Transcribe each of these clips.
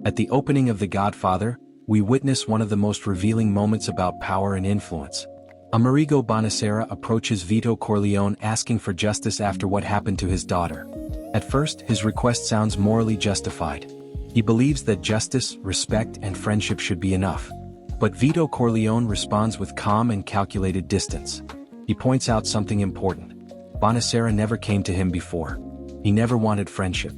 At the opening of The Godfather, we witness one of the most revealing moments about power and influence. Amerigo Bonacera approaches Veto Corleone asking for justice after what happened to his daughter. At first, his request sounds morally justified. He believes that justice, respect, and friendship should be enough. But Veto Corleone responds with calm and calculated distance. He points out something important. Bonacera never came to him before. He never wanted friendship.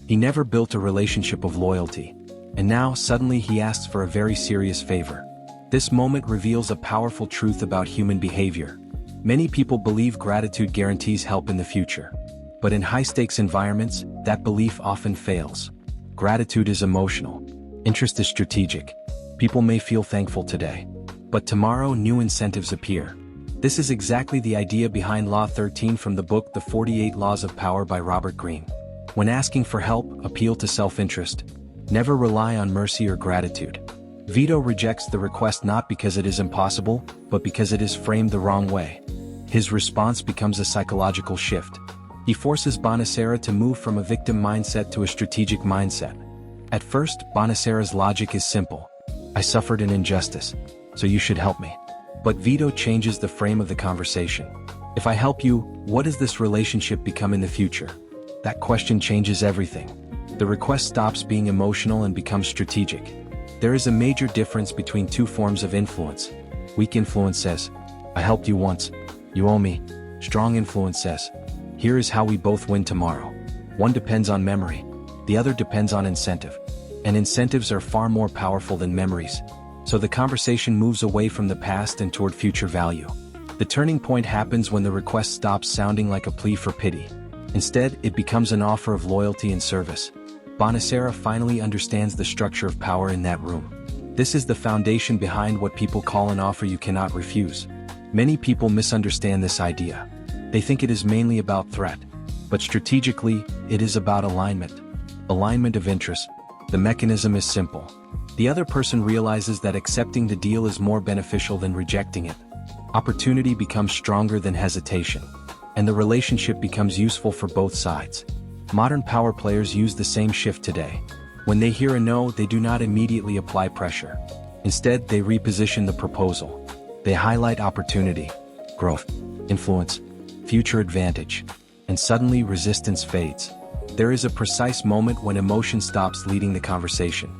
He never built a relationship of loyalty. And now, suddenly he asks for a very serious favor. This moment reveals a powerful truth about human behavior. Many people believe gratitude guarantees help in the future. But in high-stakes environments, that belief often fails. Gratitude is emotional. Interest is strategic. People may feel thankful today. But tomorrow, new incentives appear. This is exactly the idea behind Law 13 from the book The 48 Laws of Power by Robert Greene. When asking for help, appeal to self-interest. Never rely on mercy or gratitude. Veto rejects the request not because it is impossible, but because it is framed the wrong way. His response becomes a psychological shift. He forces Bonacera to move from a victim mindset to a strategic mindset. At first, Bonacera's logic is simple. I suffered an injustice, so you should help me. But Veto changes the frame of the conversation. If I help you, what does this relationship become in the future? That question changes everything. The request stops being emotional and becomes strategic. There is a major difference between two forms of influence. Weak influence says, I helped you once, you owe me. Strong influence says, here is how we both win tomorrow. One depends on memory, the other depends on incentive. And incentives are far more powerful than memories. So the conversation moves away from the past and toward future value. The turning point happens when the request stops sounding like a plea for pity. Instead, it becomes an offer of loyalty and service. Bonacera finally understands the structure of power in that room. This is the foundation behind what people call an offer you cannot refuse. Many people misunderstand this idea. They think it is mainly about threat. But strategically, it is about alignment. Alignment of interest. The mechanism is simple. The other person realizes that accepting the deal is more beneficial than rejecting it. Opportunity becomes stronger than hesitation. And the relationship becomes useful for both sides. Modern power players use the same shift today. When they hear a no, they do not immediately apply pressure. Instead, they reposition the proposal. They highlight opportunity, growth, influence, future advantage. And suddenly resistance fades. There is a precise moment when emotion stops leading the conversation.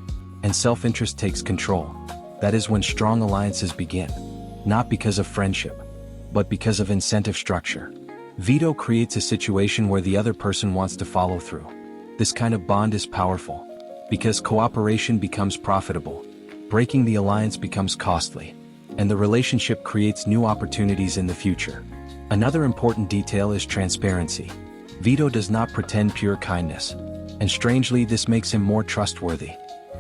And self-interest takes control. That is when strong alliances begin. Not because of friendship, but because of incentive structure. Veto creates a situation where the other person wants to follow through. This kind of bond is powerful. Because cooperation becomes profitable. Breaking the alliance becomes costly. And the relationship creates new opportunities in the future. Another important detail is transparency. Veto does not pretend pure kindness. And strangely, this makes him more trustworthy.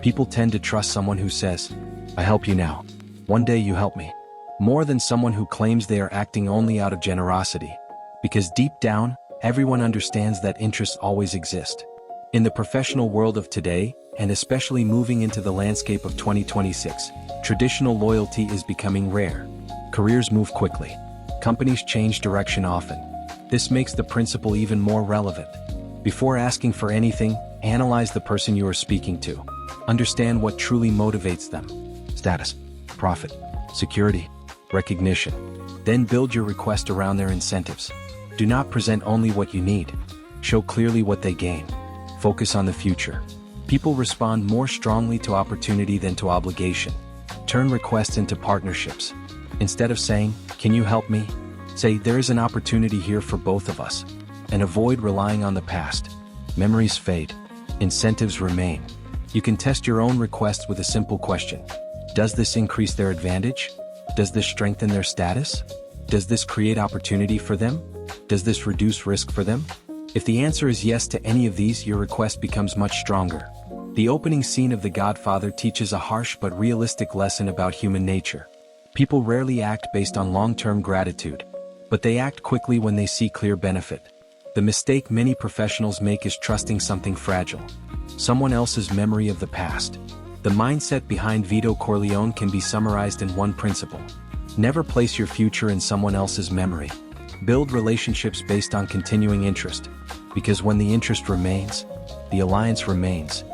People tend to trust someone who says, I help you now. One day you help me. More than someone who claims they are acting only out of generosity. Because deep down, everyone understands that interests always exist. In the professional world of today, and especially moving into the landscape of 2026, traditional loyalty is becoming rare. Careers move quickly. Companies change direction often. This makes the principle even more relevant. Before asking for anything, analyze the person you are speaking to. Understand what truly motivates them. Status, profit, security, recognition. Then build your request around their incentives. Do not present only what you need. Show clearly what they gain. Focus on the future. People respond more strongly to opportunity than to obligation. Turn requests into partnerships. Instead of saying, can you help me? Say, there is an opportunity here for both of us. And avoid relying on the past. Memories fade. Incentives remain. You can test your own requests with a simple question. Does this increase their advantage? Does this strengthen their status? Does this create opportunity for them? Does this reduce risk for them? If the answer is yes to any of these, your request becomes much stronger. The opening scene of The Godfather teaches a harsh but realistic lesson about human nature. People rarely act based on long-term gratitude, but they act quickly when they see clear benefit. The mistake many professionals make is trusting something fragile. Someone else's memory of the past. The mindset behind Veto Corleone can be summarized in one principle. Never place your future in someone else's memory. Build relationships based on continuing interest. Because when the interest remains, the alliance remains.